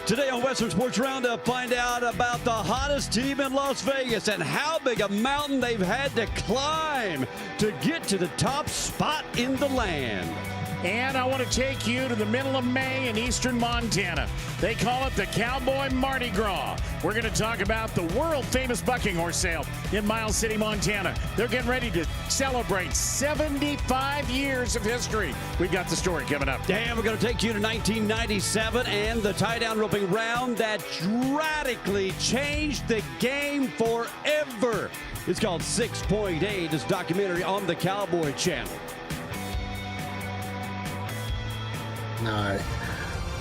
Today on Western Sports Roundup, find out about the hottest team in Las Vegas and how big a mountain they've had to climb to get to the top spot in the land. And I want to take you to the middle of May in eastern Montana. They call it the Cowboy Mardi Gras. We're going to talk about the world-famous bucking horse sale in Miles City, Montana. They're getting ready to celebrate 75 years of history. We've got the story coming up. And we're going to take you to 1997 and the tie-down roping round that radically changed the game forever. It's called 6.8. It's a documentary on the Cowboy Channel. Night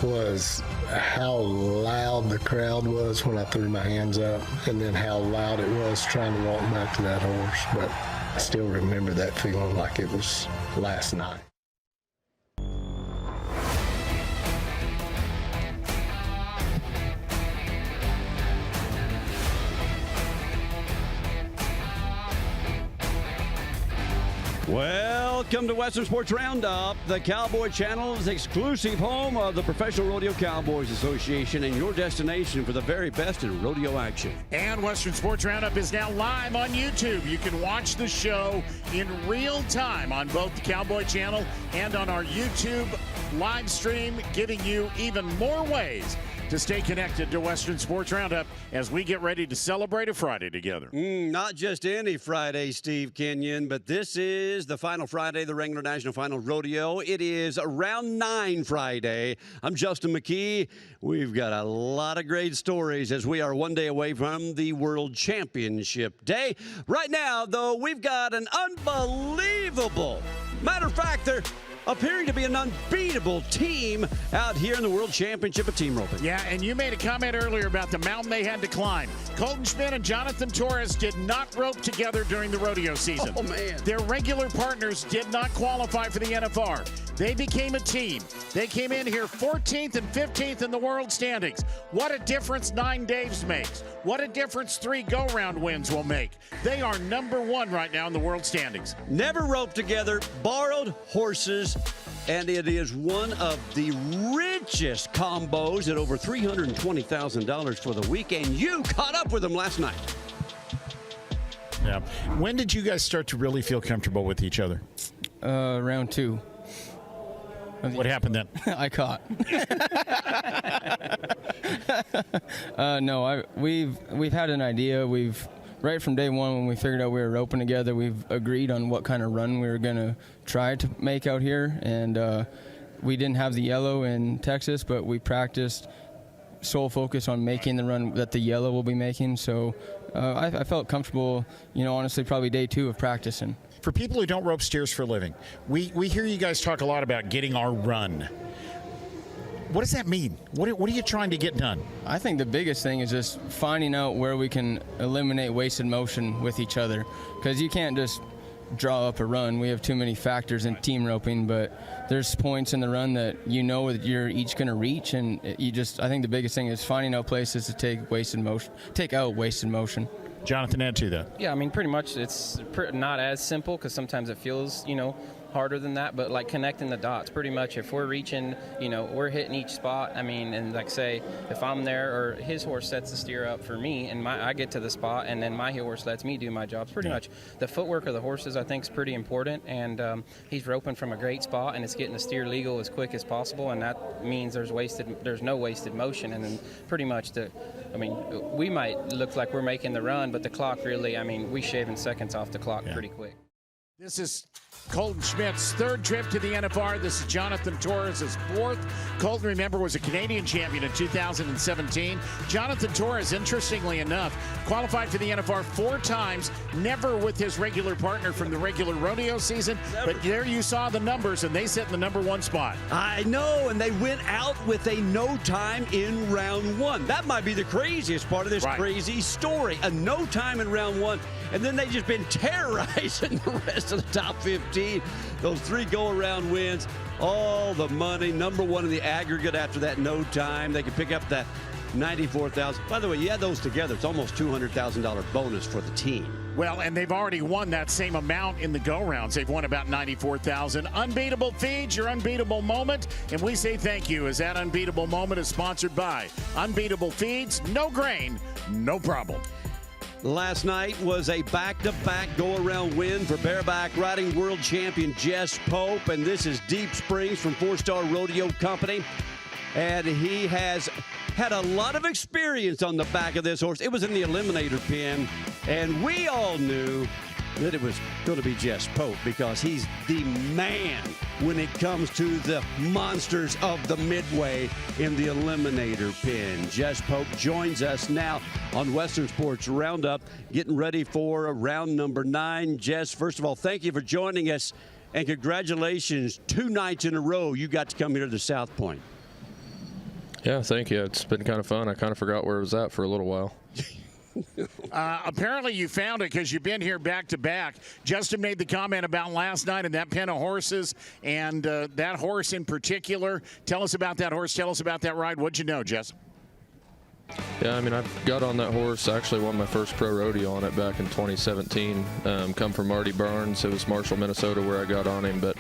was how loud the crowd was when I threw my hands up, and then how loud it was trying to walk back to that horse. But I still remember that feeling like it was last night. Welcome to Western Sports Roundup, the Cowboy Channel's exclusive home of the Professional Rodeo Cowboys Association and your destination for the very best in rodeo action. And Western Sports Roundup is now live on YouTube. You can watch the show in real time on both the Cowboy Channel and on our YouTube live stream, giving you even more ways to stay connected to Western Sports Roundup as we get ready to celebrate a Friday together. Not just any Friday, Steve Kenyon, but this is the final Friday, the Wrangler National Final Rodeo. It is Round 9 Friday. I'm Justin McKee. We've got a lot of great stories as we are one day away from the World Championship Day. Right now, though, we've got an unbelievable, matter of fact, they're appearing to be an unbeatable team out here in the World Championship of Team Roping. Yeah, and you made a comment earlier about the mountain they had to climb. Colton Schmidt and Jonathan Torres did not rope together during the rodeo season. Oh, man. Their regular partners did not qualify for the NFR. They became a team. They came in here 14th and 15th in the world standings. What a difference 9 days makes. What a difference 3 go-round wins will make. They are #1 right now in the world standings. Never roped together, borrowed horses, and it is one of the richest combos at over $320,000 for the weekend. You caught up with them last night. Yeah. When did you guys start to really feel comfortable with each other? Round 2. What happened then? I caught. No, we've had an idea. Right from day one when we figured out we were roping together, we've agreed on what kind of run we were going to try to make out here. And we didn't have the yellow in Texas, but we practiced sole focus on making the run that the yellow will be making. So I felt comfortable, honestly, probably day 2 of practicing. For people who don't rope steers for a living, we hear you guys talk a lot about getting our run. What does that mean? What are you trying to get done? I think the biggest thing is just finding out where we can eliminate wasted motion with each other, because you can't just draw up a run. We have too many factors in team roping, but there's points in the run that that you're each going to reach, and I think the biggest thing is finding out places to take out wasted motion. Jonathan, add to that. Yeah, I mean, pretty much it's not as simple, because sometimes it feels, harder than that, but like connecting the dots, pretty much if we're reaching, we're hitting each spot. I mean, and like say, if I'm there or his horse sets the steer up for me and I get to the spot and then my horse lets me do my job. Pretty much the footwork of the horses, I think, is pretty important, and he's roping from a great spot and it's getting the steer legal as quick as possible, and that means there's no wasted motion. And then pretty much we might look like we're making the run, but the clock really, we shaving seconds off the clock pretty quick. This is Colton Schmidt's 3rd trip to the NFR. This is Jonathan Torres' 4th. Colton, remember, was a Canadian champion in 2017. Jonathan Torres, interestingly enough, qualified for the NFR 4 times, never with his regular partner from the regular rodeo season. Never. But there you saw the numbers, and they sit in the #1 spot. I know, and they went out with a no time in round 1. That might be the craziest part of this crazy story. A no time in round 1, and then they've just been terrorizing the rest of the top 15. Those 3 go-around wins, all the money, #1 in the aggregate after that no time. They can pick up that $94,000. By the way, you add those together, it's almost $200,000 bonus for the team. Well, and they've already won that same amount in the go-rounds. They've won about $94,000. Unbeatable feeds, your unbeatable moment. And we say thank you, as that unbeatable moment is sponsored by Unbeatable Feeds. No grain, no problem. Last night was a back-to-back go-around win for bareback riding world champion Jess Pope. And this is Deep Springs from 4-Star Rodeo Company. And he has had a lot of experience on the back of this horse. It was in the eliminator pen, and we all knew that it was going to be Jess Pope because he's the man when it comes to the monsters of the Midway in the eliminator pen. Jess Pope joins us now on Western Sports Roundup, getting ready for round number 9. Jess, first of all, thank you for joining us, and congratulations. 2 nights in a row you got to come here to South Point. Yeah, thank you. It's been kind of fun. I kind of forgot where it was at for a little while. Apparently you found it because you've been here back-to-back. Justin made the comment about last night and that pen of horses and that horse in particular. Tell us about that horse. Tell us about that ride. What'd you know, Jess? Yeah, I mean, I got on that horse. I actually won my first pro rodeo on it back in 2017. Come from Marty Barnes. It was Marshall, Minnesota, where I got on him. But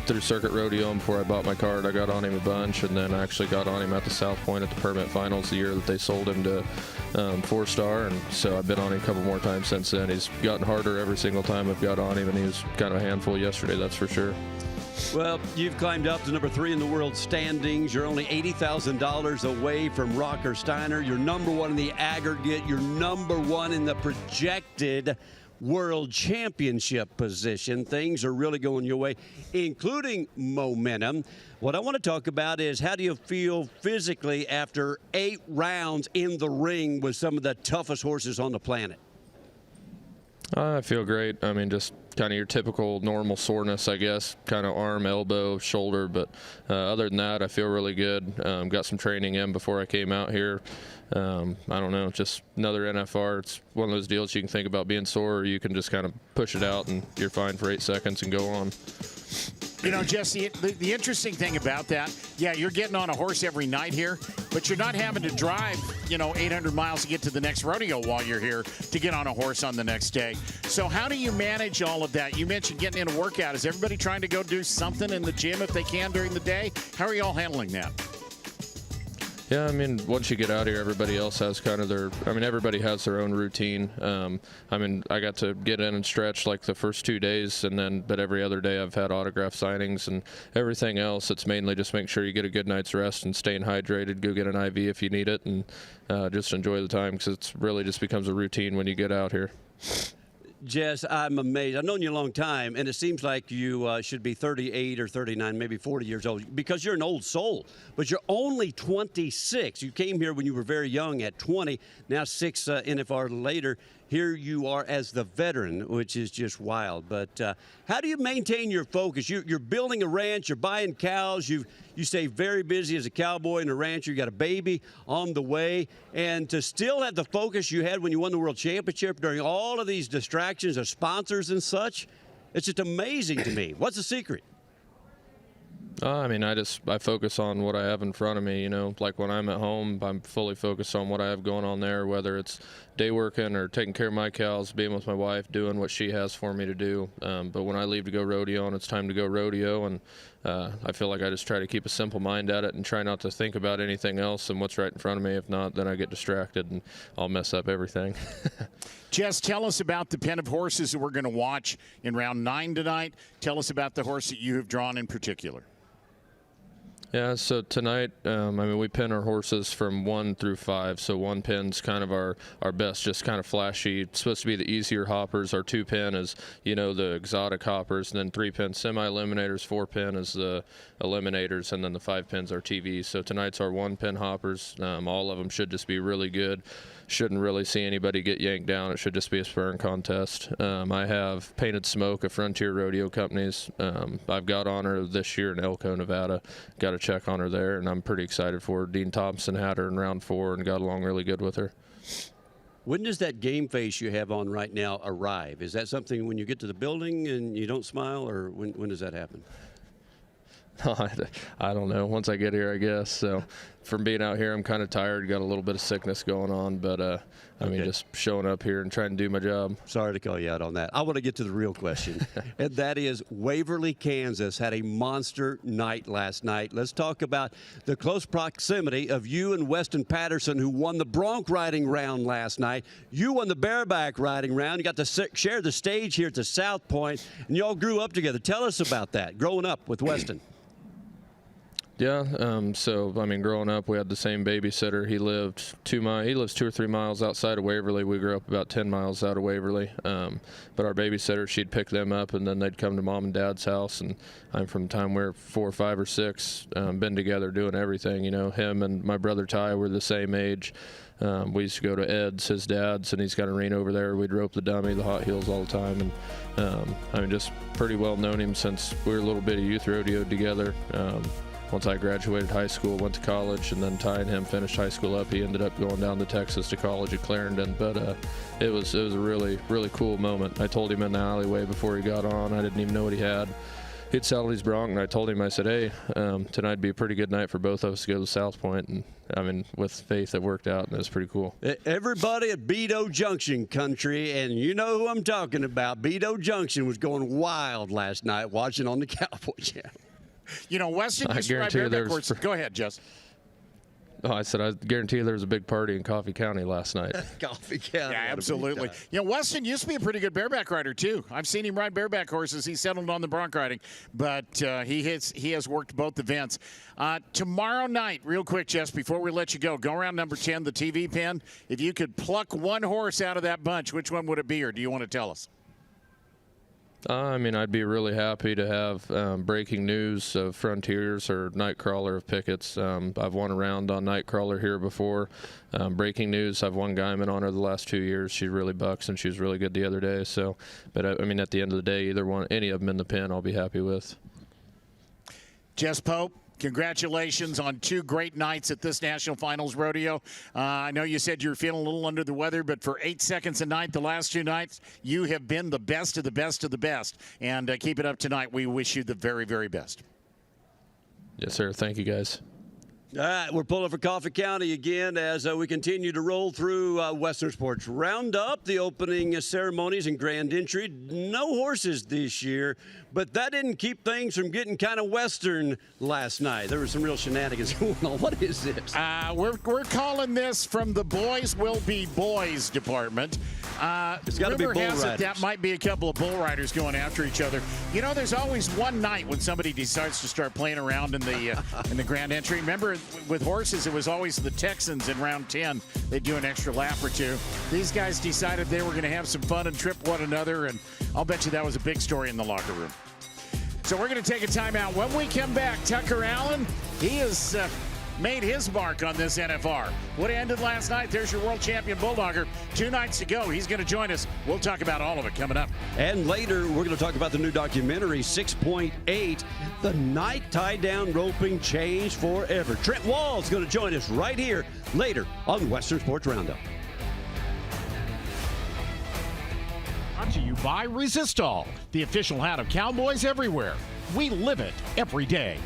through Circuit Rodeo, and before I bought my card, I got on him a bunch. And then I actually got on him at the South Point at the permit finals the year that they sold him to 4-Star. And so I've been on him a couple more times since then. He's gotten harder every single time I've got on him, and he was kind of a handful yesterday, that's for sure. Well, you've climbed up to number 3 in the world standings. You're only $80,000 away from Rocker Steiner. You're number 1 in the aggregate. You're number 1 in the projected world championship position. Things are really going your way, including momentum. What I want to talk about is how do you feel physically after 8 rounds in the ring with some of the toughest horses on the planet? I feel great. I mean, just kind of your typical normal soreness, I guess, kind of arm, elbow, shoulder. But other than that, I feel really good. Got some training in before I came out here. I don't know, just another NFR. It's one of those deals you can think about being sore, or you can just kind of push it out and you're fine for 8 seconds and go on. You know, Jesse, the interesting thing about that, yeah, you're getting on a horse every night here, but you're not having to drive, 800 miles to get to the next rodeo while you're here to get on a horse on the next day. So how do you manage all of that? You mentioned getting in a workout. Is everybody trying to go do something in the gym if they can during the day? How are you all handling that? Yeah, I mean, once you get out here, everybody else has kind of everybody has their own routine. I got to get in and stretch like the first 2 days, but every other day I've had autograph signings and everything else. It's mainly just make sure you get a good night's rest and staying hydrated, go get an IV if you need it, and just enjoy the time because it really just becomes a routine when you get out here. Jess, I'm amazed. I've known you a long time, and it seems like you should be 38 or 39, maybe 40 years old, because you're an old soul. But you're only 26. You came here when you were very young at 20. Now 6 NFR later, here you are as the veteran, which is just wild. But how do you maintain your focus? You're building a ranch. You're buying cows. You stay very busy as a cowboy and a rancher. You got a baby on the way. And to still have the focus you had when you won the World Championship during all of these distractions of sponsors and such, it's just amazing to me. What's the secret? I focus on what I have in front of me, like when I'm at home, I'm fully focused on what I have going on there, whether it's day working or taking care of my cows, being with my wife, doing what she has for me to do. But when I leave to go rodeo and it's time to go rodeo, and I feel like I just try to keep a simple mind at it and try not to think about anything else and what's right in front of me. If not, then I get distracted and I'll mess up everything. Jess, tell us about the pen of horses that we're going to watch in round 9 tonight. Tell us about the horse that you have drawn in particular. Yeah, so tonight, we pin our horses from 1 through 5. So 1 pin's kind of our best, just kind of flashy. It's supposed to be the easier hoppers. Our 2 pin is, the exotic hoppers. And then 3 pin semi-eliminators, 4 pin is the eliminators, and then the 5 pins are TV. So tonight's our 1 pin hoppers. All of them should just be really good. Shouldn't really see anybody get yanked down. It should just be a spurring contest. I have Painted Smoke of Frontier Rodeo Companies. I've got on her this year in Elko, Nevada. Got a check on her there, and I'm pretty excited for her. Dean Thompson had her in round 4 and got along really good with her. When does that game face you have on right now arrive? Is that something when you get to the building and you don't smile, or when does that happen? I don't know. Once I get here, I guess. So from being out here, I'm kind of tired. Got a little bit of sickness going on, but I mean, just showing up here and trying to do my job. Sorry to call you out on that. I want to get to the real question, and that is Waverly, Kansas had a monster night last night. Let's talk about the close proximity of you and Weston Patterson, who won the bronc riding round last night. You won the bareback riding round. You got to share the stage here at the South Point, and you all grew up together. Tell us about that, growing up with Weston. Yeah, so I mean, growing up, we had the same babysitter. He lives 2 or 3 miles outside of Waverly. We grew up about 10 miles out of Waverly. But our babysitter, she'd pick them up, and then they'd come to mom and dad's house. And I'm from the time we were 4, 5, or 6, been together doing everything. You know, him and my brother Ty were the same age. We used to go to Ed's, his dad's, and he's got an arena over there. We'd rope the dummy, the hot heels all the time. And I mean, just pretty well known him since we were a little bit of youth rodeo together. Once I graduated high school, went to college, and then Ty and him finished high school up. He ended up going down to Texas to college at Clarendon, but it was a really, really cool moment. I told him in the alleyway before he got on. I didn't even know what he had. He'd saddled his bronc, and I told him, I said, hey, tonight'd be a pretty good night for both of us to go to South Point. And I mean, with faith, it worked out, and it was pretty cool. Everybody at Beto Junction country, and you know who I'm talking about. Beto Junction was going wild last night watching on the Cowboy Channel. You know, Weston used to ride bareback horses. Go ahead, Jess. Oh, I said, I guarantee you there was a big party in Coffee County last night. Coffee County. Yeah, absolutely. You know, Weston used to be a pretty good bareback rider, too. I've seen him ride bareback horses. He settled on the bronc riding, but he has worked both events. Tomorrow night, real quick, Jess, before we let you go around number 10, the TV pen. If you could pluck one horse out of that bunch, which one would it be, or do you want to tell us? I mean, I'd be really happy to have breaking news of Frontiers or Nightcrawler of Pickett's. I've won a round on Nightcrawler here before. Breaking news, I've won Guyman on her the last 2 years. She really bucks, and she was really good the other day. So, but I mean, at the end of the day, any of them in the pen, I'll be happy with. Jess Pope, congratulations on 2 great nights at this National Finals Rodeo. I know you said you were feeling a little under the weather, but for 8 seconds a night, the last 2 nights, you have been the best of the best of the best. And keep it up tonight. We wish you the very, very best. Yes, sir. Thank you, guys. All right, we're pulling for Coffee County again as we continue to roll through Western Sports Roundup, the opening ceremonies and grand entry. No horses this year, but that didn't keep things from getting kind of Western last night. There were some real shenanigans going on. What is this? We're calling this from the Boys Will Be Boys department. It's got to be bull riders. That might be a couple of bull riders going after each other. You know, there's always one night when somebody decides to start playing around in the grand entry. Remember, with horses, it was always the Texans in round 10. They'd do an extra lap or two. These guys decided they were going to have some fun and trip one another, and I'll bet you that was a big story in the locker room. So we're going to take a timeout. When we come back, Tucker Allen, he has made his mark on this NFR. Would have ended last night. There's your world champion Bulldogger. 2 nights to go. He's going to join us. We'll talk about all of it coming up. And later, we're going to talk about the new documentary, 6.8, The Night Tie-Down Roping Changed Forever. Trent Walls is going to join us right here later on Western Sports Roundup. Brought to you by Resistol, the official hat of cowboys everywhere. We live it every day.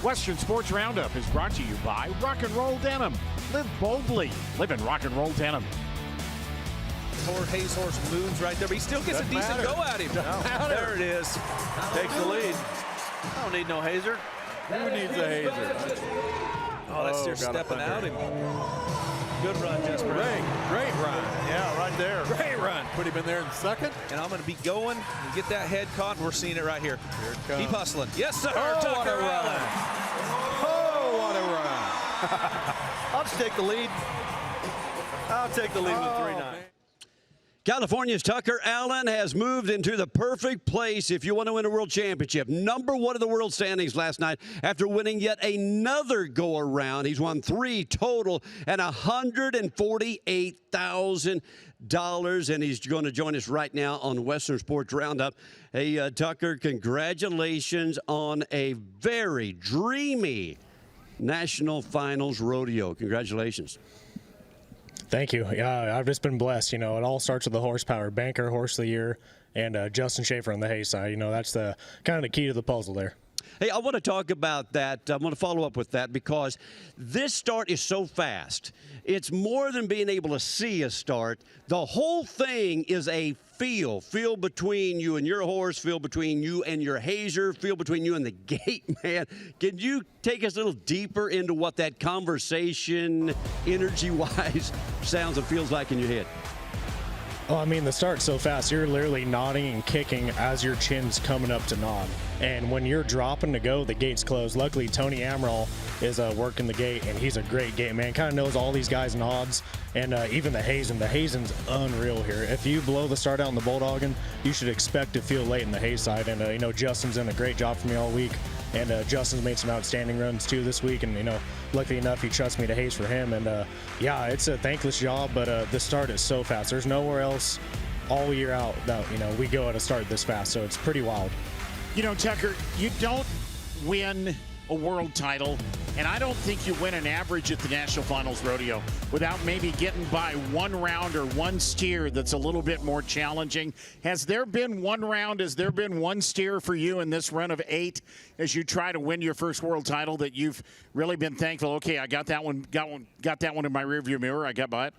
Western Sports Roundup is brought to you by Rock and Roll Denim. Live boldly. Live in Rock and Roll Denim. Hayes' horse moves right there, but he still gets a decent go at him. There it is. Takes the lead. I don't need no hazer. Who needs a hazer? Oh, that steer's stepping out. Good run, Jess Pope. Great run. Yeah, right there. Great run. Put him in there in second. And I'm going to be going and get that head caught. We're seeing it right here. Here it comes. Keep hustling. Yes, sir. Oh, Tucker what a run. Allen. Oh, what a run. I'll just take the lead. I'll take the lead with 3-9. California's Tucker Allen has moved into the perfect place if you want to win a world championship. Number 1 of the world standings last night after winning yet another go-around. He's won 3 total and $148,000, and he's going to join us right now on Western Sports Roundup. Hey, Tucker, congratulations on a very dreamy National Finals rodeo. Congratulations. Thank you. Yeah, I've just been blessed. You know, it all starts with the horsepower. Banker, Horse of the Year, and Justin Schaefer on the hay side. You know, that's the kind of the key to the puzzle there. Hey, I want to talk about that. I want to follow up with that because this start is so fast. It's more than being able to see a start. The whole thing is a feel between you and your horse, feel between you and your hazer, feel between you and the gate man. Can you take us a little deeper into what that conversation, energy-wise, sounds and feels like in your head? Oh, I mean, the start's so fast. You're literally nodding and kicking as your chin's coming up to nod. And when you're dropping to go, the gate's closed. Luckily, Tony Amaral is working the gate, and he's a great gate man. Kind of knows all these guys' nods, and even the hazing. The hazing's unreal here. If you blow the start out in the bulldogging, you should expect to feel late in the hay side. And, you know, Justin's done a great job for me all week. And Justin's made some outstanding runs, too, this week. And, you know, luckily enough, he trusts me to haze for him. And, yeah, it's a thankless job, but the start is so fast. There's nowhere else all year out that, you know, we go at a start this fast. So it's pretty wild. You know, Tucker, you don't win a world title, and I don't think you win an average at the National Finals Rodeo without maybe getting by one round or one steer that's a little bit more challenging. Has there been one round, has there been one steer for you in this run of 8 as you try to win your first world title that you've really been thankful, okay, I got that one in my rearview mirror, I got by it?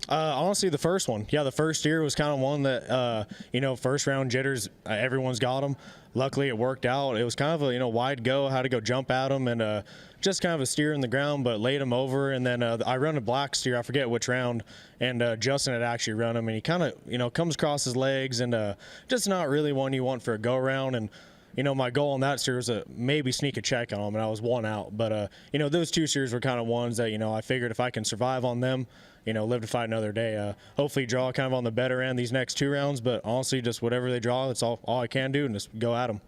Honestly, the first one. Yeah, the first steer was kind of one that, you know, first round jitters, everyone's got them. Luckily, it worked out. It was kind of a, you know, wide go, how to go jump at them, and just kind of a steer in the ground, but laid him over. And then I run a black steer, I forget which round, and Justin had actually run him, and he kind of, you know, comes across his legs, and just not really one you want for a go-around. And, you know, my goal on that steer was to maybe sneak a check on him, and I was 1 out. But, you know, those 2 steers were kind of ones that, you know, I figured if I can survive on them, you know, live to fight another day. Hopefully draw kind of on the better end these next 2 rounds, but honestly, just whatever they draw, that's all I can do, and just go at them.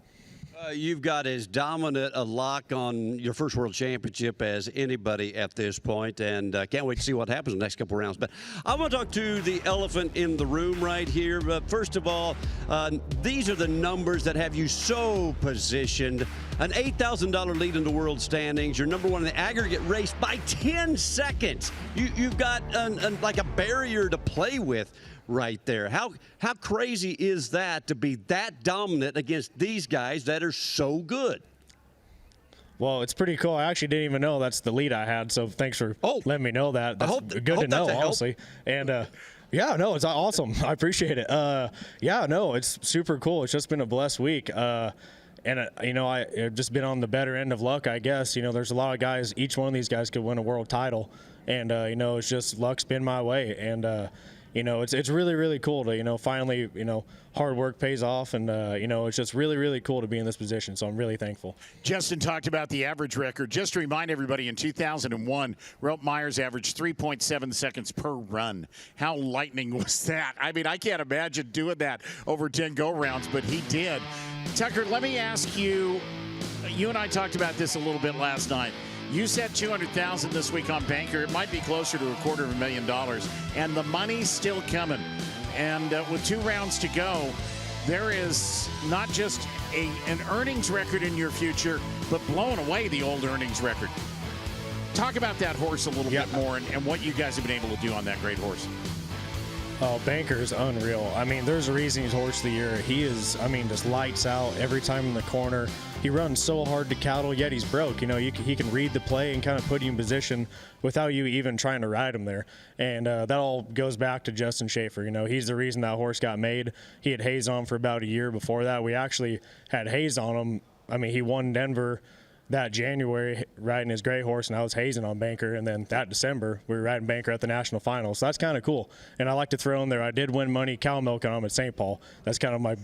You've got as dominant a lock on your first world championship as anybody at this point, and can't wait to see what happens in the next couple rounds. But I want to talk to the elephant in the room right here. But first of all, these are the numbers that have you so positioned. An $8,000 lead in the world standings. You're number 1 in the aggregate race by 10 seconds. You've got like a barrier to play with right there. How crazy is that to be that dominant against these guys that are so good? Well, it's pretty cool. I actually didn't even know that's the lead I had, so thanks for letting me know that. That's good to know, honestly. And yeah, no, it's awesome. I appreciate it. Yeah, no, it's super cool. It's just been a blessed week. And, you know, I've just been on the better end of luck, I guess. You know, there's a lot of guys, each one of these guys could win a world title. And, you know, it's just luck's been my way. And, you know, it's really, really cool to, you know, finally, you know, hard work pays off. And, you know, it's just really, really cool to be in this position. So I'm really thankful. Justin talked about the average record. Just to remind everybody, in 2001, Rope Myers averaged 3.7 seconds per run. How lightning was that? I mean, I can't imagine doing that over 10 go-rounds, but he did. Tucker, let me ask you, you and I talked about this a little bit last night. You said $200,000 this week on Banker. It might be closer to $250,000, and the money's still coming. And with 2 rounds to go, there is not just an earnings record in your future, but blowing away the old earnings record. Talk about that horse a little bit more and what you guys have been able to do on that great horse. Oh, Banker's unreal. I mean, there's a reason he's Horse of the Year. He is, I mean, just lights out every time in the corner. he runs so hard to cattle, yet he's broke. You know, he can read the play and kind of put you in position without you even trying to ride him there. And that all goes back to Justin Schaefer. You know, he's the reason that horse got made. He had Hayes on for about a year before that. We actually had Hayes on him. I mean, he won Denver that January riding his gray horse, and I was hazing on Banker. And then that December, we were riding Banker at the national finals. So that's kind of cool. And I like to throw in there, I did win money cow milk on him at St. Paul. That's kind of my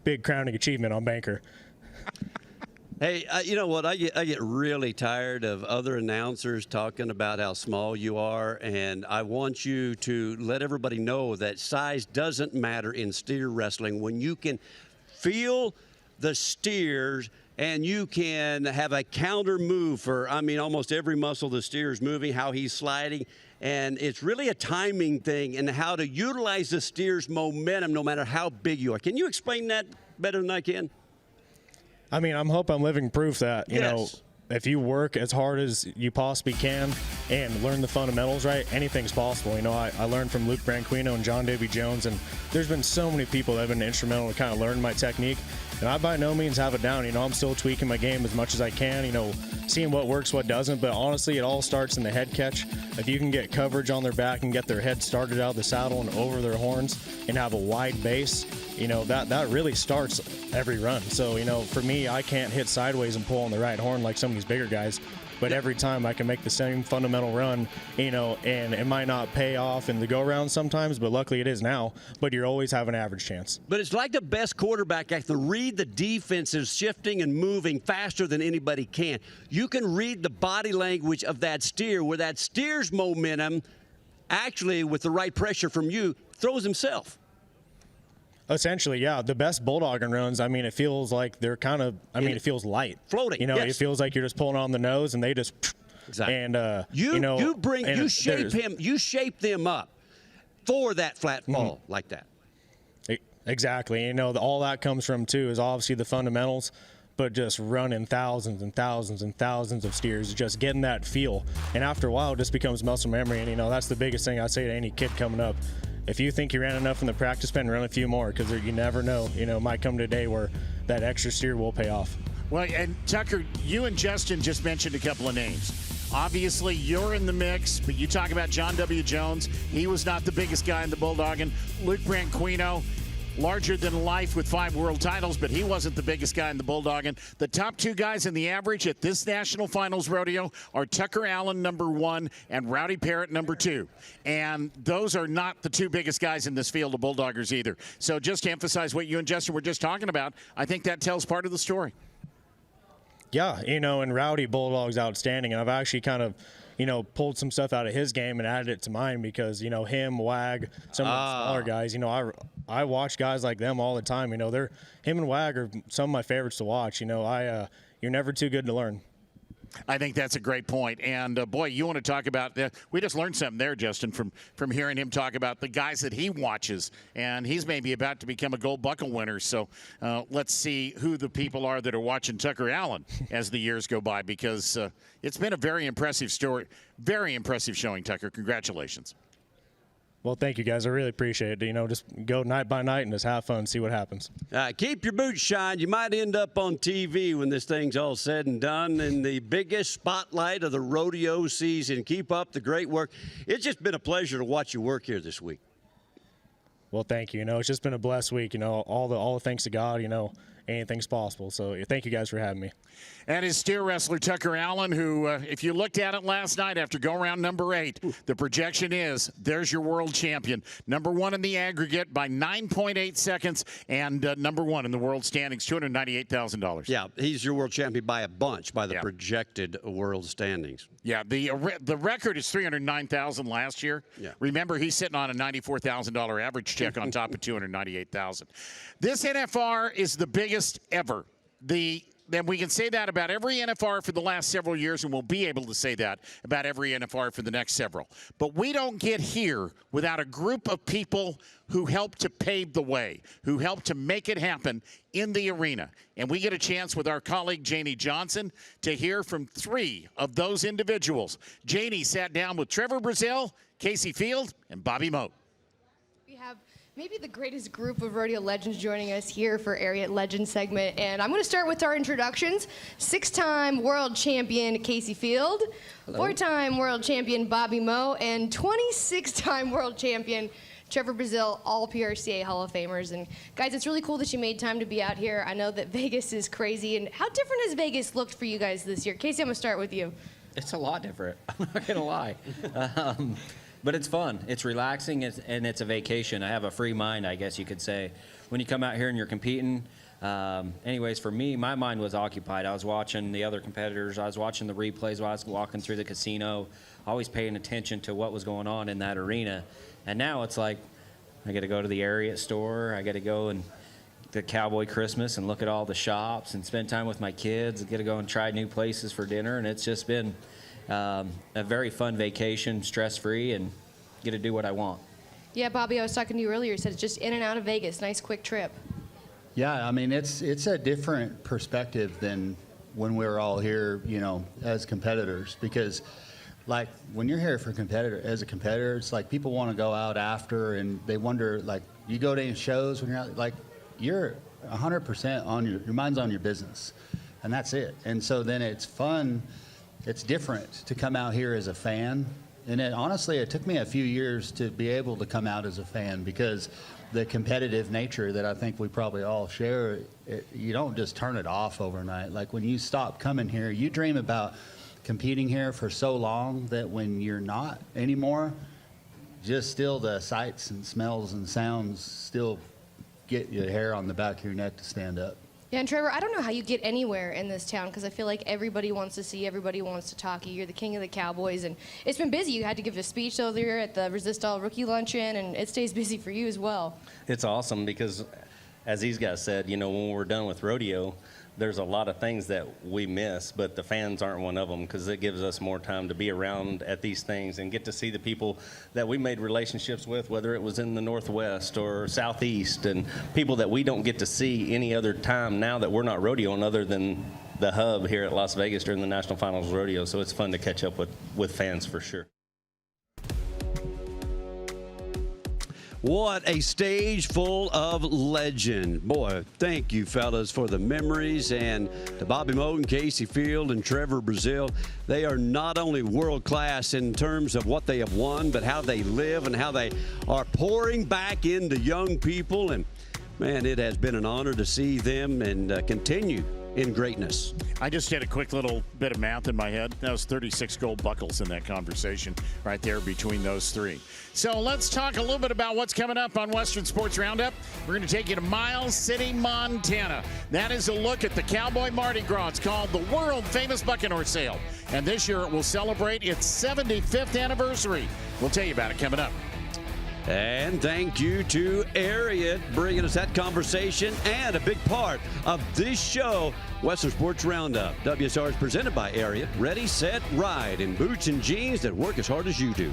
big crowning achievement on Banker. Hey, you know what? I get really tired of other announcers talking about how small you are, and I want you to let everybody know that size doesn't matter in steer wrestling. When you can feel the steers and you can have a counter move for, I mean, almost every muscle the steer is moving, how he's sliding. And it's really a timing thing and how to utilize the steer's momentum no matter how big you are. Can you explain that better than I can? I mean, I'm living proof that, you know, if you work as hard as you possibly can and learn the fundamentals right, anything's possible. You know, I learned from Luke Branquino and John Davy Jones, and there's been so many people that have been instrumental in kind of learning my technique. And I by no means have it down. You know, I'm still tweaking my game as much as I can, you know, seeing what works, what doesn't. But honestly, it all starts in the head catch. If you can get coverage on their back and get their head started out of the saddle and over their horns and have a wide base, you know, that really starts every run. So, you know, for me, I can't hit sideways and pull on the right horn like some of these bigger guys. But every time I can make the same fundamental run, you know, and it might not pay off in the go-round sometimes, but luckily it is now. But you always have an average chance. But it's like the best quarterback has to read the defenses shifting and moving faster than anybody can. You can read the body language of that steer, where that steer's momentum actually, with the right pressure from you, throws himself. Essentially, yeah. The best bulldogging runs, I mean, it feels like they're kind of, I mean, it feels light. Floating, You know, yes. It feels like you're just pulling on the nose and they just, exactly. And, you shape them up for that flat fall like that. Exactly. You know, all that comes from, too, is obviously the fundamentals, but just running thousands and thousands and thousands of steers, just getting that feel. And after a while, it just becomes muscle memory. And, you know, that's the biggest thing I say to any kid coming up. If you think you ran enough in the practice pen, run a few more, because you never know. You know, it might come to a day where that extra steer will pay off. Well, and Tucker, you and Justin just mentioned a couple of names. Obviously, you're in the mix, but you talk about John W. Jones. He was not the biggest guy in the bulldogging. Luke Branquino, larger than life with 5 world titles, but he wasn't the biggest guy in the bulldogging. The top 2 guys in the average at this National Finals rodeo are Tucker Allen, number 1, and Rowdy Parrott, number 2. And those are not the 2 biggest guys in this field of bulldoggers either. So just to emphasize what you and Justin were just talking about, I think that tells part of the story. Yeah, you know, and Rowdy Bulldog's outstanding, and I've actually kind of, you know, pulled some stuff out of his game and added it to mine because, you know, him, Wag, some of the smaller guys, you know, I watch guys like them all the time. You know, him and Wag are some of my favorites to watch. You know, you're never too good to learn. I think that's a great point. And, boy, you want to talk about we just learned something there, Justin, from hearing him talk about the guys that he watches. And he's maybe about to become a gold buckle winner. So let's see who the people are that are watching Tucker Allen as the years go by, because it's been a very impressive story. Very impressive showing, Tucker. Congratulations. Well, thank you, guys. I really appreciate it. You know, just go night by night and just have fun, see what happens. Keep your boots shined. You might end up on TV when this thing's all said and done in the biggest spotlight of the rodeo season. Keep up the great work. It's just been a pleasure to watch you work here this week. Well, thank you. You know, it's just been a blessed week. You know, all the thanks to God, you know, anything's possible. So thank you guys for having me. And his steer wrestler, Tucker Allen, who, if you looked at it last night after go-round number 8, the projection is there's your world champion. Number 1 in the aggregate by 9.8 seconds, and number 1 in the world standings, $298,000. Yeah, he's your world champion by a bunch, by the projected world standings. Yeah, the record is $309,000 last year. Yeah. Remember, he's sitting on a $94,000 average check on top of $298,000. This NFR is the biggest ever. Then we can say that about every NFR for the last several years, and we'll be able to say that about every NFR for the next several. But we don't get here without a group of people who help to pave the way, who help to make it happen in the arena. And we get a chance with our colleague Janie Johnson to hear from 3 of those individuals. Janie sat down with Trevor Brazile, Kaycee Feild, and Bobby Mote. We Maybe the greatest group of rodeo legends joining us here for Ariat Legend segment. And I'm going to start with our introductions. 6-time world champion Kaycee Feild, 4-time world champion Bobby Mote, and 26-time world champion Trevor Brazile, all PRCA Hall of Famers. And guys, it's really cool that you made time to be out here. I know that Vegas is crazy. And how different has Vegas looked for you guys this year? Kaycee, I'm going to start with you. It's a lot different. I'm not going to lie. But it's fun. It's relaxing, and it's a vacation. I have a free mind, I guess you could say. When you come out here and you're competing, anyways, for me, my mind was occupied. I was watching the other competitors. I was watching the replays while I was walking through the casino, always paying attention to what was going on in that arena. And now it's like I got to go to the Ariat store. I got to go and the Cowboy Christmas and look at all the shops and spend time with my kids. I got to go and try new places for dinner. And it's just been a very fun vacation, stress-free, and get to do what I want. Yeah, Bobby, I was talking to you earlier. You said it's just in and out of Vegas. Nice, quick trip. Yeah, I mean, it's a different perspective than when we were all here, you know, as competitors. Because, like, when you're here for as a competitor, it's like people want to go out after, and they wonder, like, you go to any shows when you're out, like, you're 100% on your mind's on your business, and that's it. And so then it's fun. It's different to come out here as a fan. And honestly, it took me a few years to be able to come out as a fan, because the competitive nature that I think we probably all share, you don't just turn it off overnight. Like, when you stop coming here, you dream about competing here for so long that when you're not anymore, just still the sights and smells and sounds still get your hair on the back of your neck to stand up. Yeah, and Trevor, I don't know how you get anywhere in this town, because I feel like everybody wants to see, everybody wants to talk to you. You're the king of the Cowboys, and it's been busy. You had to give a speech over here at the Resistol Rookie Luncheon, and it stays busy for you as well. It's awesome because, as these guys said, you know, when we're done with rodeo, there's a lot of things that we miss, but the fans aren't one of them, because it gives us more time to be around at these things and get to see the people that we made relationships with, whether it was in the Northwest or Southeast, and people that we don't get to see any other time now that we're not rodeoing other than the hub here at Las Vegas during the National Finals Rodeo. So it's fun to catch up with fans for sure. What a stage full of legend. Boy, thank you, fellas, for the memories. And to Bobby Mote and Kaycee Feild and Trevor Brazile, they are not only world class in terms of what they have won, but how they live and how they are pouring back into young people. And, man, it has been an honor to see them and continue in greatness. I just did a quick little bit of math in my head. That was 36 gold buckles in that conversation right there between those three. So let's talk a little bit about what's coming up on Western Sports Roundup. We're going to take you to Miles City, Montana. That is a look at the Cowboy Mardi Gras. It's called the World Famous Buccaneer Sale. And this year it will celebrate its 75th anniversary. We'll tell you about it coming up. And thank you to Ariat bringing us that conversation and a big part of this show, Western Sports Roundup. WSR is presented by Ariat. Ready, set, ride in boots and jeans that work as hard as you do.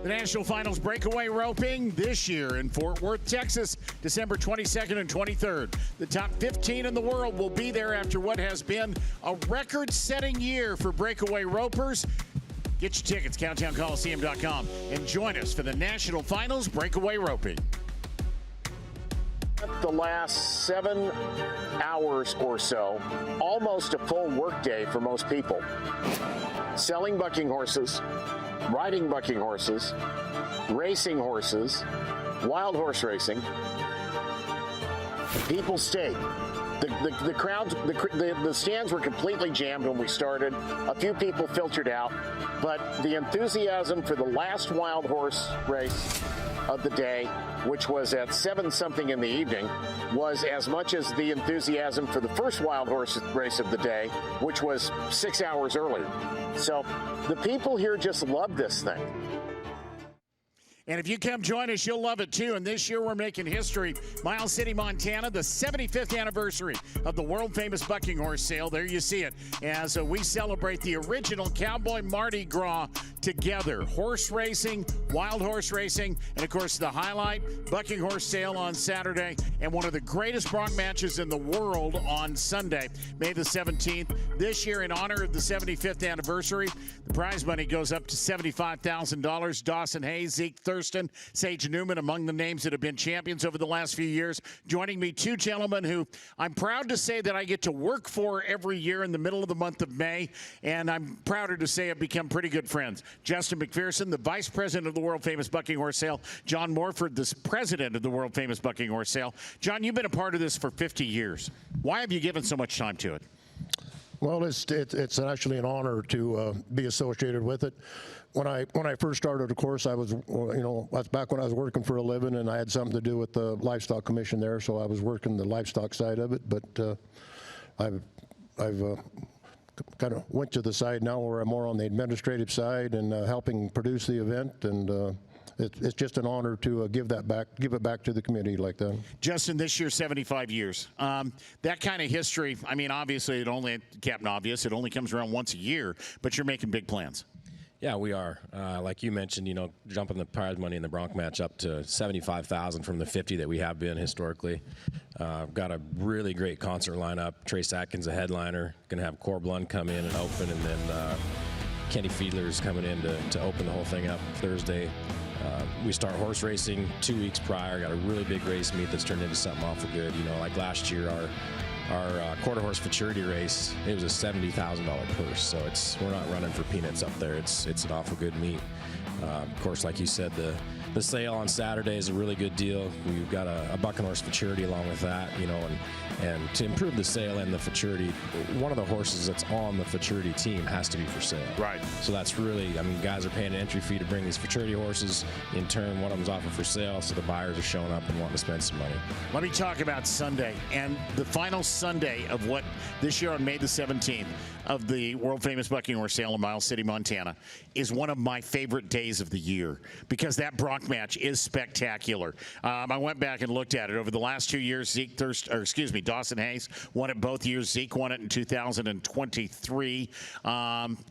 The National Finals breakaway roping this year in Fort Worth, Texas, December 22nd and 23rd. The top 15 in the world will be there after what has been a record-setting year for breakaway ropers. Get your tickets, CountdownColiseum.com, and join us for the National Finals breakaway roping. The last 7 hours or so, almost a full workday for most people. Selling bucking horses, riding bucking horses, racing horses, wild horse racing. People stayed. The crowds, the stands were completely jammed when we started. A few people filtered out, but the enthusiasm for the last wild horse race of the day, which was at 7-something in the evening, was as much as the enthusiasm for the first wild horse race of the day, which was 6 hours earlier. So the people here just love this thing. And if you come join us, you'll love it too. And this year we're making history. Miles City, Montana, the 75th anniversary of the world-famous bucking horse sale. There you see it. As we celebrate the original Cowboy Mardi Gras together. Horse racing, wild horse racing, and of course the highlight, bucking horse sale on Saturday, and one of the greatest bronc matches in the world on Sunday, May the 17th. This year, in honor of the 75th anniversary, the prize money goes up to $75,000. Dawson Hayes, Zeke Thurston, Sage Newman among the names that have been champions over the last few years. Joining me, two gentlemen who I'm proud to say that I get to work for every year in the middle of the month of May, and I'm prouder to say I've become pretty good friends. Justin McPherson, the vice president of the world-famous bucking horse sale. John Morford, the president of the world-famous bucking horse sale. John, you've been a part of this for 50 years. Why have you given so much time to it? Well, it's actually an honor to be associated with it. When I first started, of course, I was, that's back when I was working for a living, and I had something to do with the livestock commission there, so I was working the livestock side of it. But I've kind of went to the side now where I'm more on the administrative side and helping produce the event, and it's just an honor to give it back to the community like that. Justin, this year 75 years. That kind of history, I mean, obviously Captain Obvious, it only comes around once a year, but you're making big plans. Yeah, we are. Like you mentioned, jumping the prize money in the bronc match up to $75,000 from the $50,000 that we have been historically. Got a really great concert lineup. Trace Atkins, a headliner. Going to have Corb Lund come in and open, and then Kenny Fiedler's coming in to open the whole thing up Thursday. We start horse racing 2 weeks prior. Got a really big race meet that's turned into something awful good. Like last year, our quarter horse futurity race, it was a $70,000 purse. So we're not running for peanuts up there. It's an awful good meet. Of course, like you said, the sale on Saturday is a really good deal. We've got a bucking horse futurity along with that, and to improve the sale and the futurity, one of the horses that's on the futurity team has to be for sale. Right. So that's really, guys are paying an entry fee to bring these futurity horses. In turn, one of them's offered for sale, so the buyers are showing up and wanting to spend some money. Let me talk about Sunday, and the final Sunday of what this year on May the 17th of the world-famous bucking horse sale in Miles City, Montana, is one of my favorite days of the year because that bronc match is spectacular. I went back and looked at it. Over the last 2 years, Dawson Hayes won it both years. Zeke won it in 2023.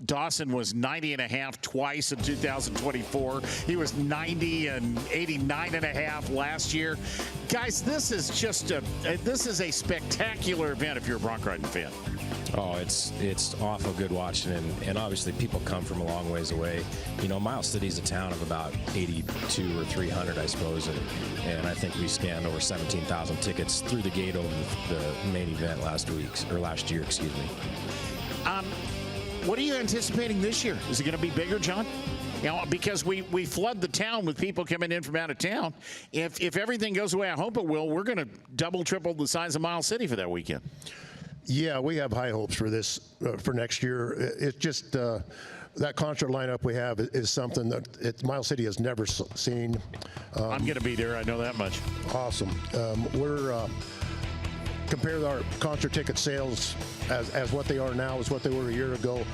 Dawson was 90.5 twice in 2024. He was 90 and 89.5 last year. Guys, this is a spectacular event if you're a bronc riding fan. Oh, it's awful good watching, and obviously people come from a long ways away. Miles City's a town of about 82 or 300, I suppose, and I think we scanned over 17,000 tickets through the gate over the main event last year, excuse me. What are you anticipating this year? Is it going to be bigger, John? Because we flood the town with people coming in from out of town. If everything goes the way I hope it will, we're going to double, triple the size of Miles City for that weekend. Yeah, we have high hopes for this for next year. It's just that concert lineup we have is something that Miles City has never seen. I'm going to be there. I know that much. Awesome. We're compare our concert ticket sales as what they are now as what they were a year ago.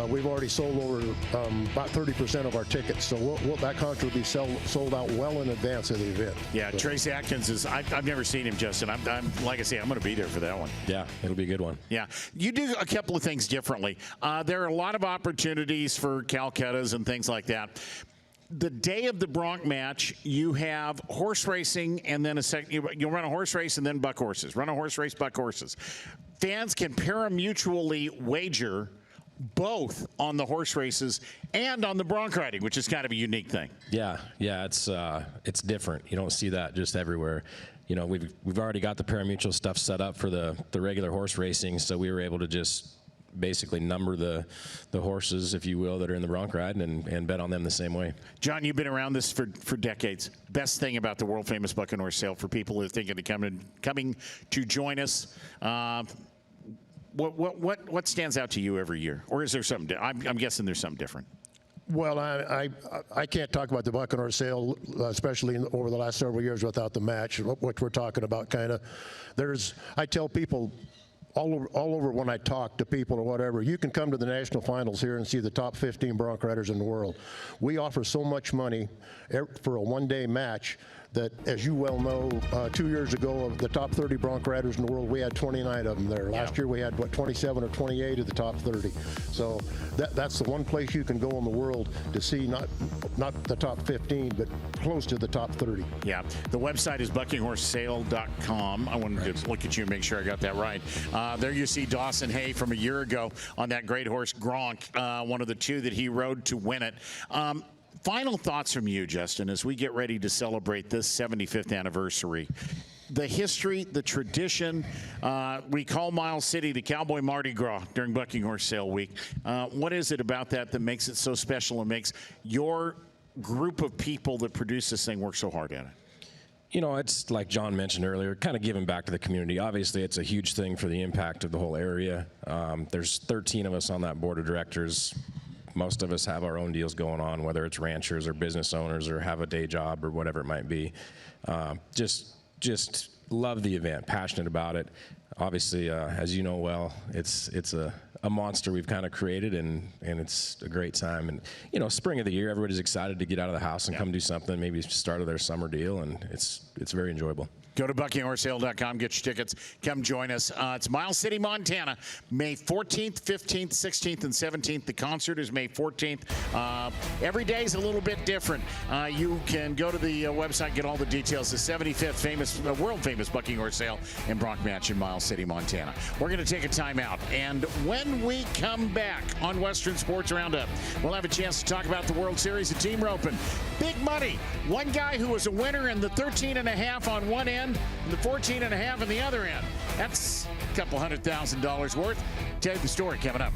We've already sold over about 30% of our tickets, so that concert will be sold out well in advance of the event. Yeah, so. Trace Atkins is. I've never seen him, Justin. I'm like I say, I'm going to be there for that one. Yeah, it'll be a good one. Yeah, you do a couple of things differently. There are a lot of opportunities for Calcuttas and things like that. the day of the bronc match, you have horse racing, and then you'll run a horse race and then buck horses. Run a horse race, buck horses. Fans can pari-mutually wager both on the horse races and on the bronc riding, which is kind of a unique thing. Yeah, it's different. You don't see that just everywhere. You know, we've already got the pari-mutuel stuff set up for the regular horse racing, so we were able to just basically number the horses, if you will, that are in the bronc riding and bet on them the same way. John, you've been around this for decades. Best thing about the world famous Bucking Horse Sale for people who are thinking of coming to join us. What stands out to you every year, or is there something? I'm guessing there's something different. Well, I can't talk about the Bucking Horse Sale, especially over the last several years, without the match. What we're talking about, kind of. I tell people all over when I talk to people or whatever, you can come to the national finals here and see the top 15 bronc riders in the world. We offer so much money for a one-day match that, as you well know, 2 years ago, of the top 30 bronc riders in the world, we had 29 of them there. Last year we had, 27 or 28 of the top 30. So that's the one place you can go in the world to see not the top 15, but close to the top 30. Yeah, the website is buckinghorsesale.com. I wanted to look at you and make sure I got that right. There you see Dawson Hay from a year ago on that great horse Gronk, one of the two that he rode to win it. Final thoughts from you, Justin, as we get ready to celebrate this 75th anniversary. The history, the tradition. We call Miles City the Cowboy Mardi Gras during Bucking Horse Sale Week. What is it about that makes it so special and makes your group of people that produce this thing work so hard at it? You know, it's like John mentioned earlier, kind of giving back to the community. Obviously, it's a huge thing for the impact of the whole area. There's 13 of us on that board of directors. Most of us have our own deals going on, whether it's ranchers or business owners or have a day job or whatever it might be. Just love the event, passionate about it. Obviously, as you know well, it's a monster we've kind of created, and it's a great time. And, you know, spring of the year, everybody's excited to get out of the house and come do something, maybe start of their summer deal, and it's very enjoyable. Go to buckinghorsesale.com, get your tickets, come join us. It's Miles City, Montana, May 14th, 15th, 16th, and 17th. The concert is May 14th. Every day is a little bit different. You can go to the website, get all the details. The 75th world famous Bucking Horse Sale and bronc match in Miles City, Montana. We're going to take a timeout, and when we come back on Western Sports Roundup, we'll have a chance to talk about the World Series of Team Roping. Big money. One guy who was a winner in the 13.5 on one end, and the 14.5 on the other end. That's a couple $100,000 worth. Tell you the story coming up.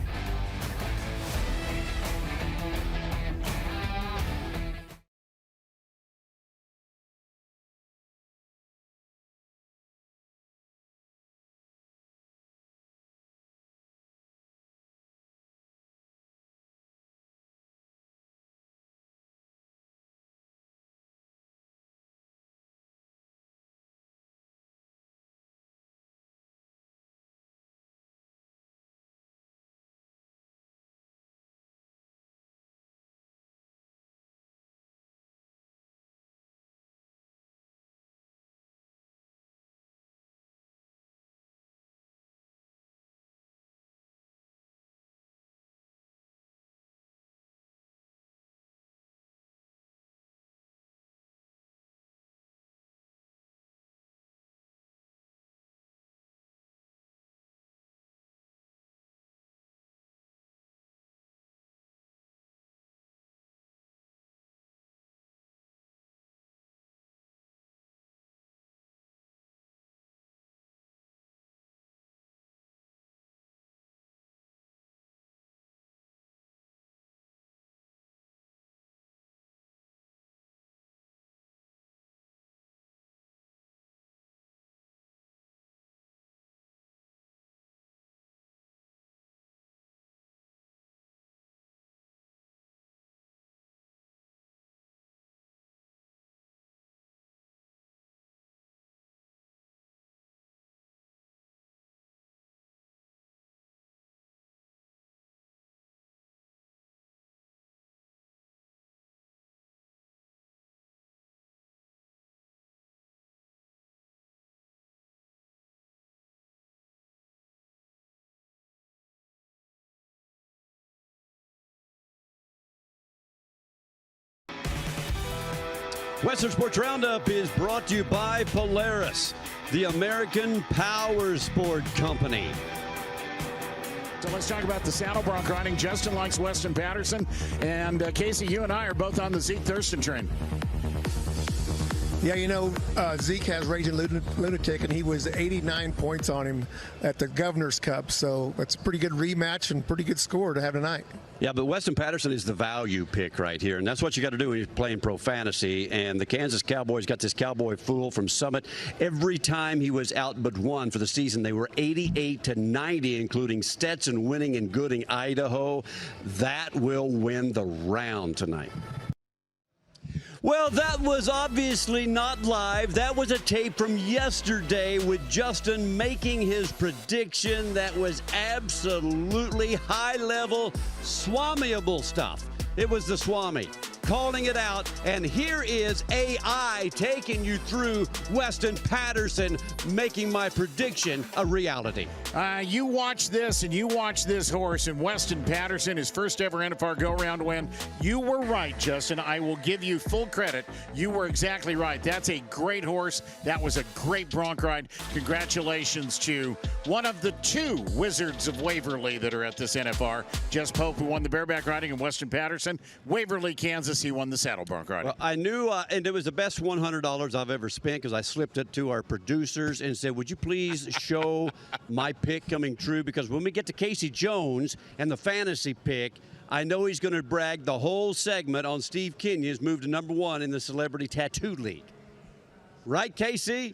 Western Sports Roundup is brought to you by Polaris, the American Power Sport Company. So let's talk about the saddle bronc riding. Justin likes Weston Patterson, and Kaycee, you and I are both on the Zeke Thurston train. Yeah, you know, Zeke has Raging Lunatic, and he was 89 points on him at the Governor's Cup. So that's a pretty good rematch and pretty good score to have tonight. Yeah, but Weston Patterson is the value pick right here, and that's what you got to do when you're playing pro fantasy. And the Kansas Cowboys got this Cowboy Fool from Summit. Every time he was out but one for the season, they were 88-90, including Stetson winning in Gooding, Idaho. That will win the round tonight. Well, that was obviously not live. That was a tape from yesterday with Justin making his prediction that was absolutely high-level, Swamiable stuff. It was the Swami calling it out, and here is AI taking you through Weston Patterson making my prediction a reality. You watch this, and you watch this horse, and Weston Patterson, his first ever NFR go-round win. You were right, Justin. I will give you full credit. You were exactly right. That's a great horse. That was a great bronc ride. Congratulations to one of the two Wizards of Waverly that are at this NFR. Jess Pope, who won the bareback riding, and Weston Patterson. Waverly, Kansas, he won the saddle bronc riding. Well, I knew, and it was the best $100 I've ever spent because I slipped it to our producers and said, would you please show my pick coming true? Because when we get to Kaycee Jones and the fantasy pick, I know he's going to brag the whole segment on Steve Kenyon's move to #1 in the Celebrity Tattoo League. Right, Kaycee?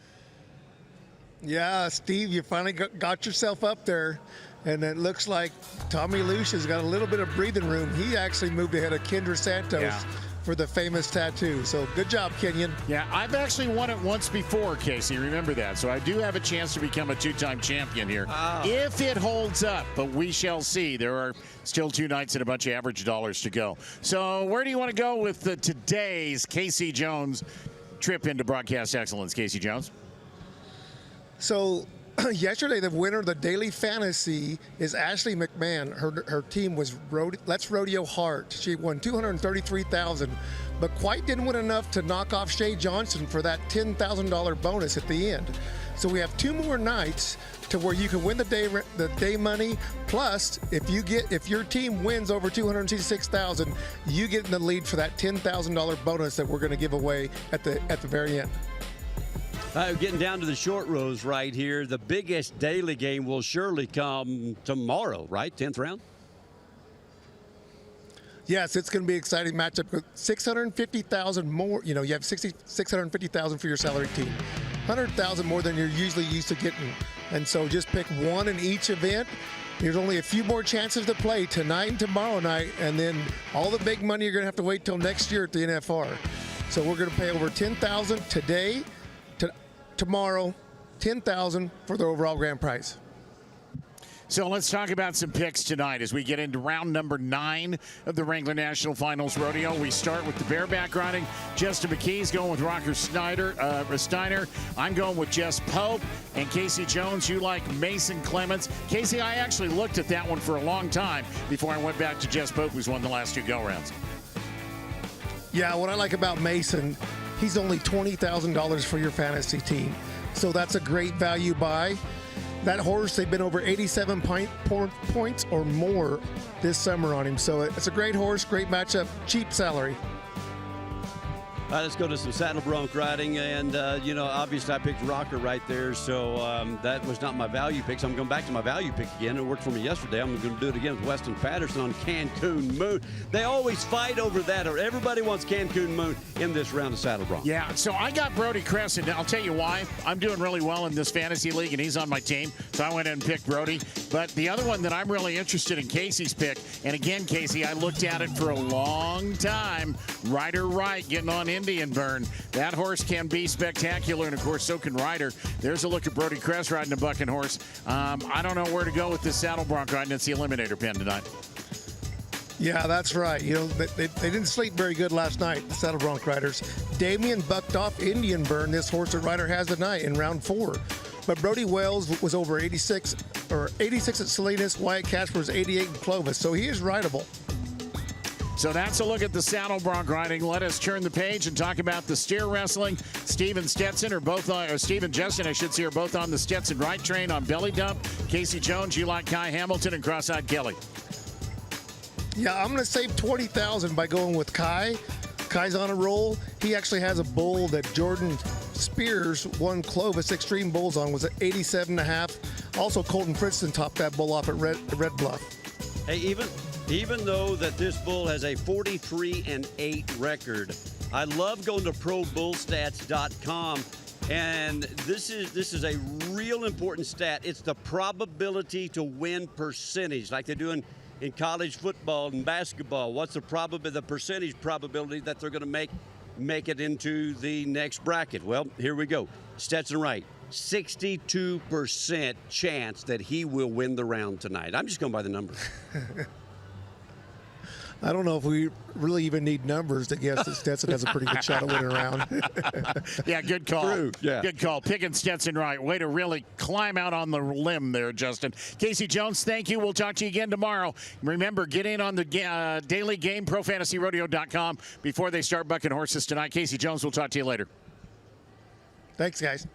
Yeah, Steve, you finally got yourself up there. And it looks like Tommy Luce has got a little bit of breathing room. He actually moved ahead of Kendra Santos for the famous tattoo. So good job, Kenyon. Yeah, I've actually won it once before, Kaycee. Remember that. So I do have a chance to become a two-time champion here. If it holds up, but we shall see. There are still 2 nights and a bunch of average dollars to go. So where do you want to go with today's Kaycee Jones trip into broadcast excellence, Kaycee Jones? So yesterday, the winner of the Daily Fantasy is Ashley McMahon. Her team was Let's Rodeo Heart. She won $233,000, but quite didn't win enough to knock off Shay Johnson for that $10,000 bonus at the end. So we have 2 more nights to where you can win the day money. Plus, if your team wins over $266,000, you get in the lead for that $10,000 bonus that we're going to give away at the very end. Getting down to the short rows right here. The biggest daily game will surely come tomorrow, right? 10th round? Yes, it's going to be an exciting matchup with $650,000 more. You know, you have $650,000 for your salary team, $100,000 more than you're usually used to getting. And so just pick one in each event. There's only a few more chances to play tonight and tomorrow night, and then all the big money you're going to have to wait till next year at the NFR. So we're going to pay over $10,000 today. Tomorrow, $10,000 for the overall grand prize. So let's talk about some picks tonight as we get into round number 9 of the Wrangler National Finals Rodeo. We start with the bareback riding. Justin McKee's going with Rocker Steiner. I'm going with Jess Pope. And Kaycee Jones, you like Mason Clements. Kaycee, I actually looked at that one for a long time before I went back to Jess Pope, who's won the last 2 go-rounds. Yeah, what I like about Mason, he's only $20,000 for your fantasy team. So that's a great value buy. That horse, they've been over 87 points or more this summer on him. So it's a great horse, great matchup, cheap salary. All right, let's go to some saddle bronc riding. And, obviously I picked Rocker right there. So that was not my value pick. So I'm going back to my value pick again. It worked for me yesterday. I'm going to do it again with Weston Patterson on Cancun Moon. They always fight over that, or everybody wants Cancun Moon in this round of saddle bronc. Yeah, so I got Brody Crescent. I'll tell you why. I'm doing really well in this fantasy league, and he's on my team. So I went in and picked Brody. But the other one that I'm really interested in, Kaycee's pick. And again, Kaycee, I looked at it for a long time. Ryder Wright getting on Indian Burn. That horse can be spectacular, and of course, so can Ryder. There's a look at Brody Cress riding a bucking horse. I don't know where to go with this saddle bronc riding. It's the eliminator pin tonight. Yeah, that's right. You know, they didn't sleep very good last night, the saddle bronc riders. Damien bucked off Indian Burn, this horse that Ryder has tonight in round 4. But Brody Wells was over 86 at Salinas. Wyatt Casper was 88 in Clovis, so he is rideable. So that's a look at the saddle bronc riding. Let us turn the page and talk about the steer wrestling. Steve and Stetson are both on, or Steve and Justin, I should say, are both on the Stetson right train on belly dump. Kaycee Jones, you like Kai Hamilton, and cross-eyed Kelly. Yeah, I'm going to save $20,000 by going with Kai. Kai's on a roll. He actually has a bull that Jordan Spears won Clovis Extreme Bulls on, was at 87.5. Also, Colton Fritzson topped that bull off at Red Bluff. Hey, even though that this bull has a 43-8 record, I love going to ProBullStats.com, and this is a real important stat. It's the probability to win percentage, like they do in college football and basketball. What's the percentage probability that they're going to make it into the next bracket? Well, here we go. Stetson Wright, 62% chance that he will win the round tonight. I'm just going by the numbers. I don't know if we really even need numbers to guess that Stetson has a pretty good shot of winning around. Yeah, good call. True, yeah. Good call. Picking Stetson right. Way to really climb out on the limb there, Justin. Kaycee Jones, thank you. We'll talk to you again tomorrow. Remember, get in on the daily game, ProFantasyRodeo.com, before they start bucking horses tonight. Kaycee Jones, we'll talk to you later. Thanks, guys.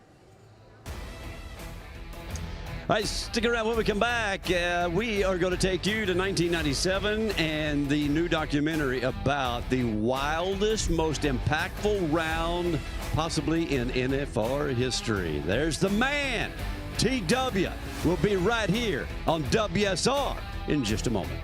All right, stick around when we come back. We are going to take you to 1997 and the new documentary about the wildest, most impactful round possibly in NFR history. There's the man, TW. We'll be right here on WSR in just a moment.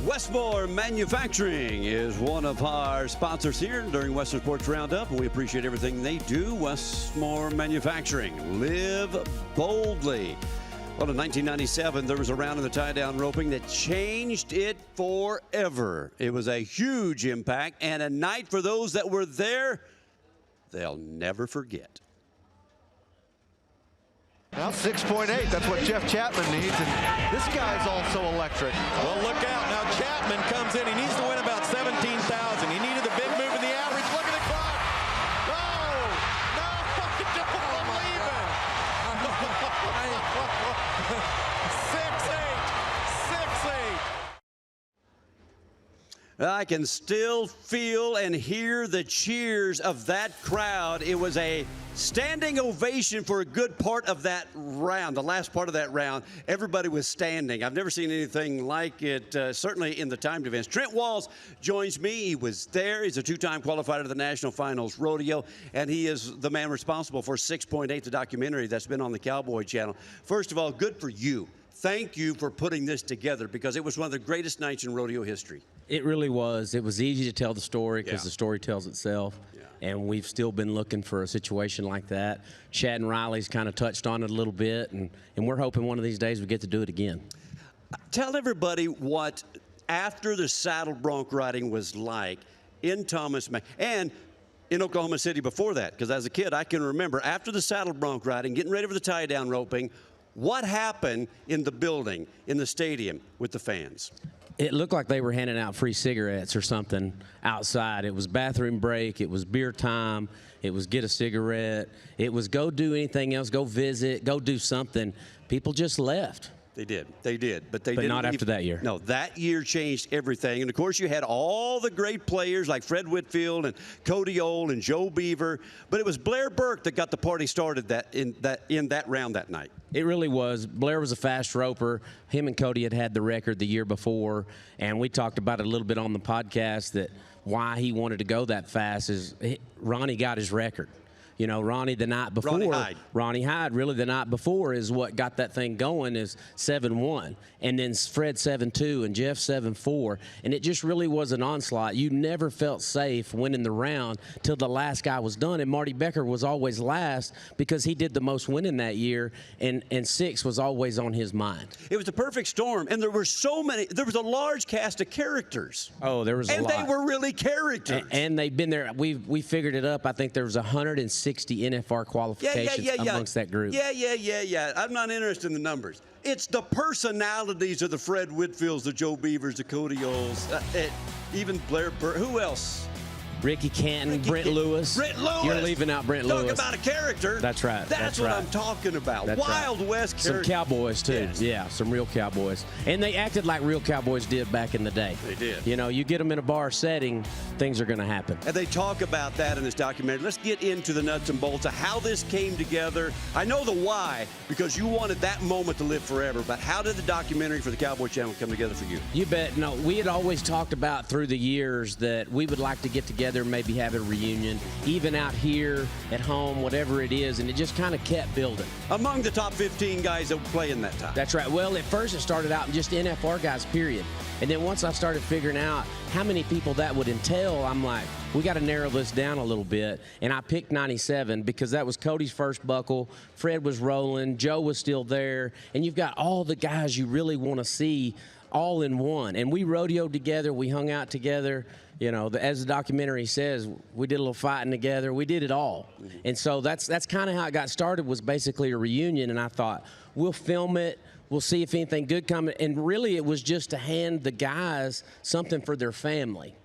Westmore Manufacturing is one of our sponsors here during Western Sports Roundup, and we appreciate everything they do. Westmore Manufacturing, live boldly. Well, in 1997, there was a round in the tie-down roping that changed it forever. It was a huge impact and a night for those that were there they'll never forget. Now 6.8, that's what Jeff Chapman needs, and this guy's also electric. Well, look out. Now Chapman comes in. He needs to win about 17,000. He needed the big move in the average. Look at the clock. Oh, no, I don't believe it. 6-8, 6-8. I can still feel and hear the cheers of that crowd. It was a standing ovation for a good part of that round, the last part of that round. Everybody was standing. I've never seen anything like it, certainly in the timed events. Trent Walls joins me. He was there. He's a two-time qualifier to the National Finals Rodeo, and he is the man responsible for 6.8, the documentary that's been on the Cowboy Channel. First of all, good for you thank you for putting this together because it was one of the greatest nights in rodeo history. It really was. It was easy to tell the story because the story tells itself. And we've still been looking for a situation like that. Chad and Riley's kind of touched on it a little bit, and we're hoping one of these days we get to do it again. Tell everybody what after the saddle bronc riding was like in Thomas and in Oklahoma City before that, because as a kid I can remember after the saddle bronc riding, getting ready for the tie-down roping, what happened in the building, in the stadium with the fans? It looked like they were handing out free cigarettes or something outside. It was bathroom break. It was beer time. It was get a cigarette. It was go do anything else, go visit, go do something. People just left. They did. They did. But they But didn't not after that year. No, that year changed everything. And, of course, you had all the great players like Fred Whitfield and Cody Ohl and Joe Beaver. But it was Blair Burke that got the party started in that round that night. It really was. Blair was a fast roper. Him and Cody had the record the year before. And we talked about it a little bit on the podcast that why he wanted to go that fast is Ronnie got his record. You know, Ronnie the night before, Ronnie Hyde really the night before is what got that thing going is 7-1. And then Fred 7-2 and Jeff 7-4. And it just really was an onslaught. You never felt safe winning the round till the last guy was done. And Marty Becker was always last because he did the most winning that year. And 6 was always on his mind. It was the perfect storm. And there were so many. There was a large cast of characters. Oh, there was a lot. And they were really characters. And they've been there. We figured it up. I think there was 160 NFR qualifications amongst that group. Yeah. I'm not interested in the numbers. It's the personalities of the Fred Whitfields, the Joe Beavers, the Cody Ohls, even Blair Burke. Who else? Ricky Canton, Brent Lewis. Brent Lewis. You're leaving out Brent Lewis. Talk about a character. That's right. That's what I'm talking about. That's Wild right. West characters. Some cowboys, too. Yes. Yeah, some real cowboys. And they acted like real cowboys did back in the day. They did. You know, you get them in a bar setting, things are going to happen. And they talk about that in this documentary. Let's get into the nuts and bolts of how this came together. I know the why, because you wanted that moment to live forever, but how did the documentary for the Cowboy Channel come together for you? You bet. No, we had always talked about through the years that we would like to get together and maybe have a reunion, even out here at home, whatever it is, and it just kind of kept building. Among the top 15 guys that were playing that time. That's right. Well, at first it started out in just NFR guys, period. And then once I started figuring out how many people that would entail, I'm like, we got to narrow this down a little bit. And I picked 97 because that was Cody's first buckle. Fred was rolling. Joe was still there. And you've got all the guys you really want to see all in one. And we rodeoed together. We hung out together. You know, as the documentary says, we did a little fighting together. We did it all. And so that's kind of how it got started, was basically a reunion. And I thought, we'll film it. We'll see if anything good comes. And really, it was just to hand the guys something for their family.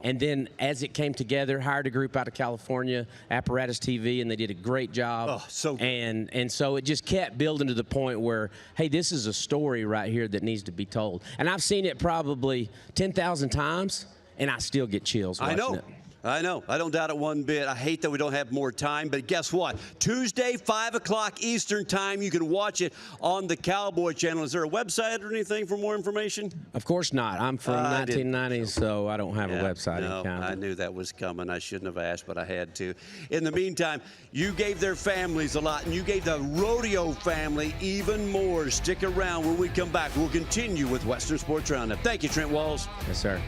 And then as it came together, hired a group out of California, Apparatus TV, and they did a great job. Oh, so good. And so it just kept building to the point where, hey, this is a story right here that needs to be told. And I've seen it probably 10,000 times, and I still get chills watching it. I know. I don't doubt it one bit. I hate that we don't have more time, but guess what? Tuesday, 5 o'clock Eastern time, you can watch it on the Cowboy Channel. Is there a website or anything for more information? Of course not. I'm from 1990s, so I don't have a website. No, I knew that was coming. I shouldn't have asked, but I had to. In the meantime, you gave their families a lot, and you gave the rodeo family even more. Stick around. When we come back, we'll continue with Western Sports Roundup. Thank you, Trent Walls. Yes, sir.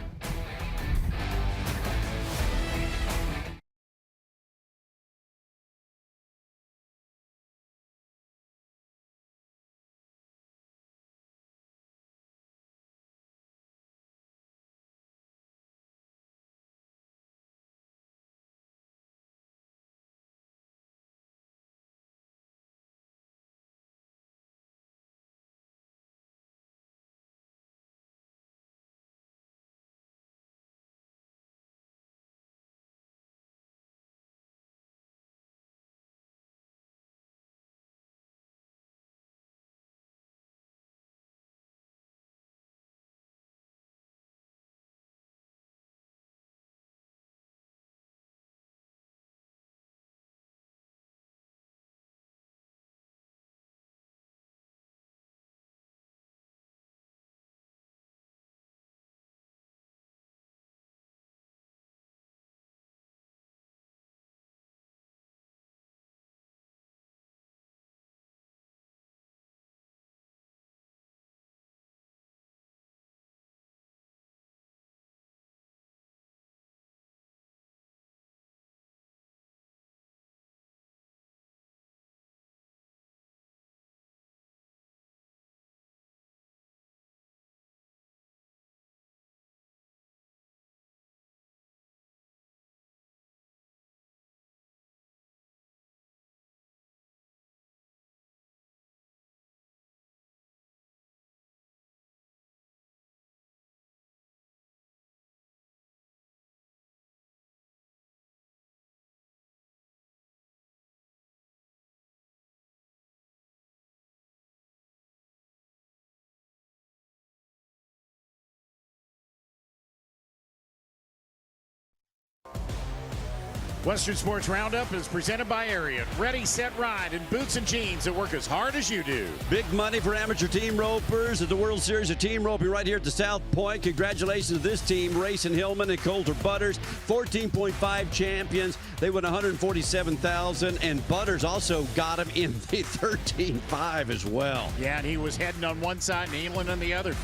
Western Sports Roundup is presented by Ariat. Ready, set, ride in boots and jeans that work as hard as you do. Big money for amateur team ropers at the World Series of Team Roping right here at the South Point. Congratulations to this team, Rayson Hillman and Coulter Butters, 14.5 champions. They won $147,000, and Butters also got him in the 13.5 as well. Yeah, and he was heading on one side and England on the other.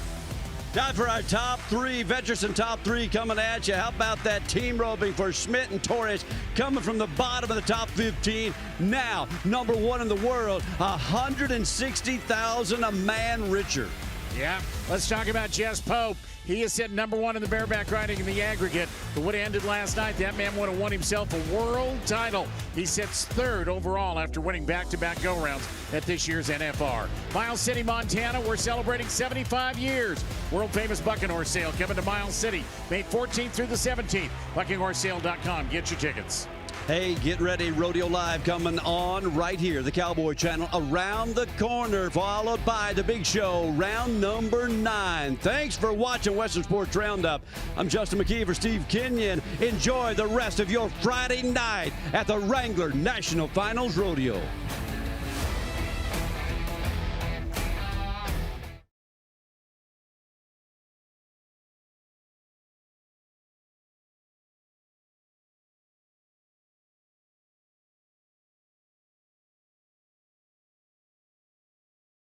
Time for our top three, venturesome top three coming at you. How about that team roping for Schmidt and Torres coming from the bottom of the top 15. Now, number one in the world, $160,000 a man richer. Yeah, let's talk about Jess Pope. He is sitting number one in the bareback riding in the aggregate. But what ended last night, that man would have won himself a world title. He sits third overall after winning back-to-back go-rounds at this year's NFR. Miles City, Montana, we're celebrating 75 years. World-famous bucking horse sale coming to Miles City, May 14th through the 17th. BuckingHorseSale.com. Get your tickets. Hey, get ready. Rodeo Live coming on right here, the Cowboy Channel, around the corner, followed by the big show, round number 9. Thanks for watching Western Sports Roundup. I'm Justin McKee for Steve Kenyon. Enjoy the rest of your Friday night at the Wrangler National Finals Rodeo.